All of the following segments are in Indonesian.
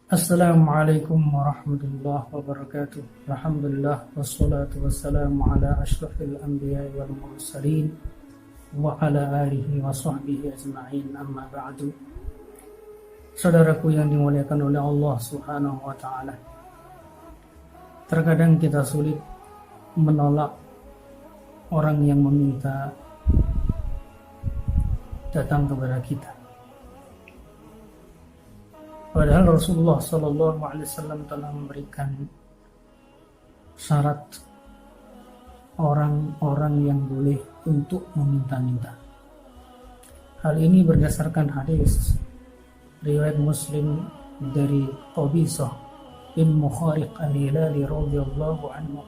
Assalamualaikum warahmatullahi wabarakatuh. Alhamdulillah wassalatu wassalamu ala asyrafil anbiya wal mursalin wa ala alihi wa sahbihi ajma'in, amma ba'du. Saudaraku yang dimuliakan oleh Allah Subhanahu wa taala. Terkadang kita sulit menolak orang yang meminta datang kepada kita. Padahal Rasulullah Sallallahu Alaihi Wasallam telah memberikan syarat orang-orang yang boleh untuk meminta-minta. Hal ini berdasarkan hadis riwayat Muslim dari Qabisah bin Mukhariq al-Hilali radhiyallahu anhu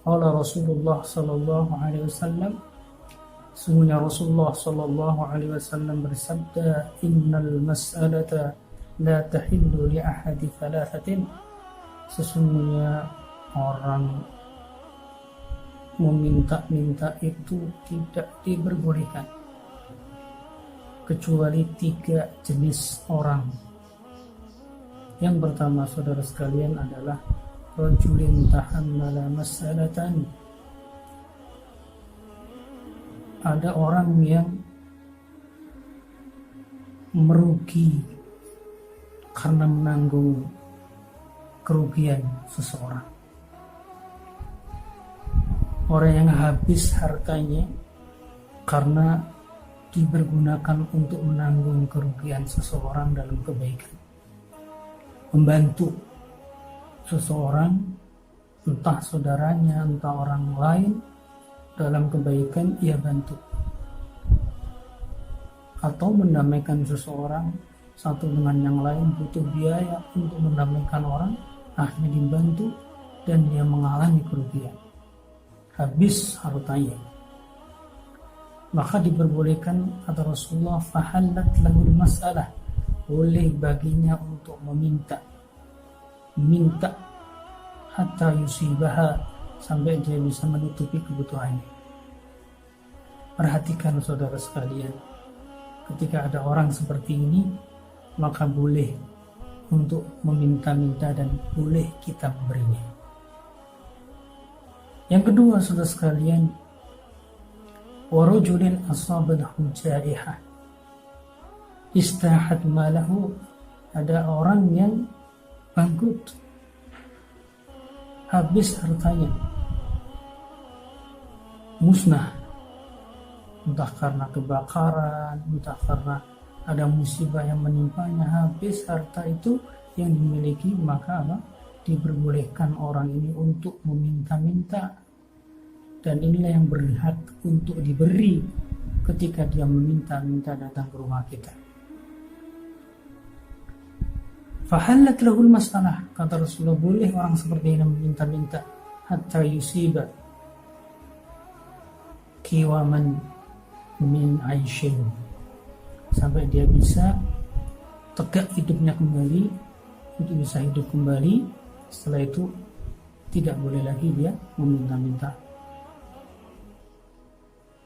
qala Rasulullah Sallallahu Alaihi Wasallam, sungguhnya Rasulullah Sallallahu Alaihi Wasallam bersabda, innal mas'alata la tahillu li ahadi thalathatin, sesungguhnya orang meminta-minta itu tidak diperbolehkan kecuali 3 jenis orang. Yang pertama, saudara sekalian, adalah rajulin tahammala mas'alatan, ada orang yang merugi karena menanggung kerugian seseorang. Orang yang habis hartanya karena dipergunakan untuk menanggung kerugian seseorang dalam kebaikan. Membantu seseorang, entah saudaranya, entah orang lain, dalam kebaikan ia bantu. Atau mendamaikan seseorang, satu dengan yang lain butuh biaya untuk mendamaikan orang, akhirnya dibantu dan dia mengalami kerugian, habis hartanya. Maka diperbolehkan, kata Rasulullah, fahallat lahul mas'alah, boleh baginya untuk minta hatta yusibaha, sampai dia bisa menutupi kebutuhannya. Perhatikan saudara sekalian, ketika ada orang seperti ini, maka boleh untuk meminta-minta dan boleh kita memberinya. Yang kedua, saudara sekalian, warajulin asabahu jaihah istahat malahu, ada orang yang bangkrut, habis hartanya, musnah, entah karena kebakaran, entah karena ada musibah yang menimpanya, habis harta itu yang dimiliki, maka diperbolehkan orang ini untuk meminta-minta, dan inilah yang berhak untuk diberi ketika dia meminta-minta datang ke rumah kita. Fahallat lahul masalah, kata Rasulullah, boleh orang seperti ini meminta-minta hatta yusiba kiwaman min aishin, sampai dia bisa tegak hidupnya kembali, untuk bisa hidup kembali. Setelah itu tidak boleh lagi dia meminta-minta.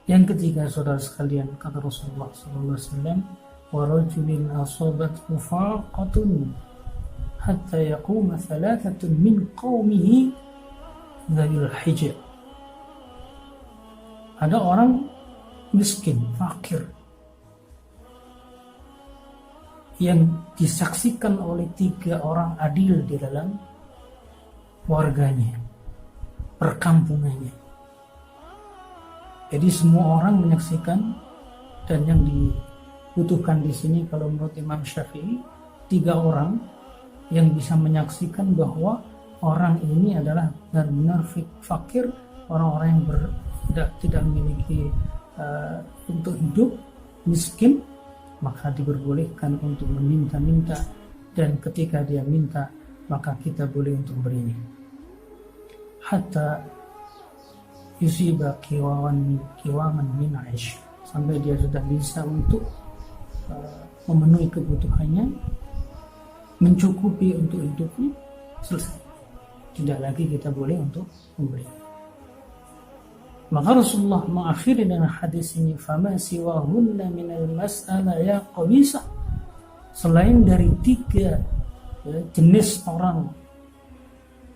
Yang ketiga, saudara sekalian, kata Rasulullah SAW, warajulin asabathu faqatun hatta yaquma thalathatun min qaumihi dzil hijr, ada orang miskin, fakir, yang disaksikan oleh 3 orang adil di dalam warganya, perkampungannya. Jadi semua orang menyaksikan, dan yang dibutuhkan di sini kalau menurut Imam Syafi'i 3 orang yang bisa menyaksikan bahwa orang ini adalah benar-benar fakir, orang-orang yang tidak memiliki untuk hidup, miskin, maka diperbolehkan untuk meminta-minta, dan ketika dia minta maka kita boleh untuk berinya hatta yusiba kiwaman min aish, sampai dia sudah bisa untuk memenuhi kebutuhannya, mencukupi untuk hidupnya, selesai, tidak lagi kita boleh untuk memberi. Maka Rasulullah mengakhiri dengan hadis ini, fama siwahunna minal mas'ala ya qabisa, selain dari 3 ya, jenis orang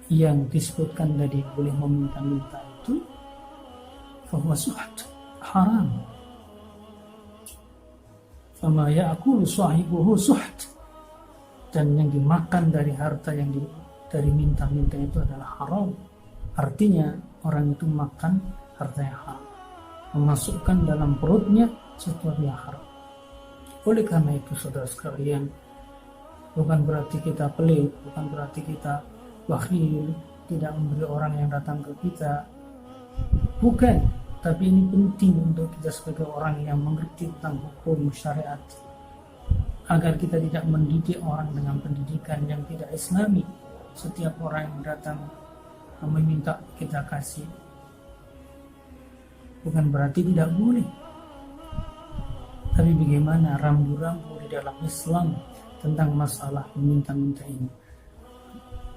yang disebutkan tadi boleh meminta-minta itu fahuwa suht, haram. Fama ya'kulu sahibuhu suht, dan yang dimakan dari harta yang dari minta-minta itu adalah haram. Artinya orang itu makan harta yang haram, memasukkan dalam perutnya sesuatu yang haram. Oleh karena itu saudara sekalian, bukan berarti kita pelit, bukan berarti kita bakhil, tidak memberi orang yang datang ke kita, bukan. Tapi ini penting untuk kita sebagai orang yang mengerti tentang hukum syariat, agar kita tidak mendidik orang dengan pendidikan yang tidak islami. Setiap orang yang datang meminta kita kasih, bukan berarti tidak boleh. Tapi bagaimana rambu-rambu di dalam Islam tentang masalah meminta-minta ini?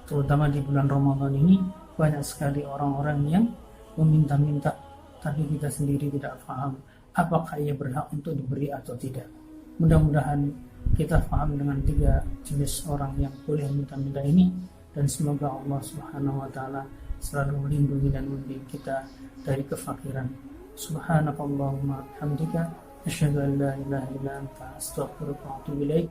Terutama di bulan Ramadan ini, banyak sekali orang-orang yang meminta-minta, tapi kita sendiri tidak paham apakah ia berhak untuk diberi atau tidak. Mudah-mudahan kita paham dengan 3 jenis orang yang boleh minta-minta ini, dan semoga Allah Subhanahu wa taala selalu melindungi dan membimbing kita dari kefakiran. Subhanakallahumma hamdika asyhadu an la ilaha illa anta astaghfiruka wa atubu ilaik.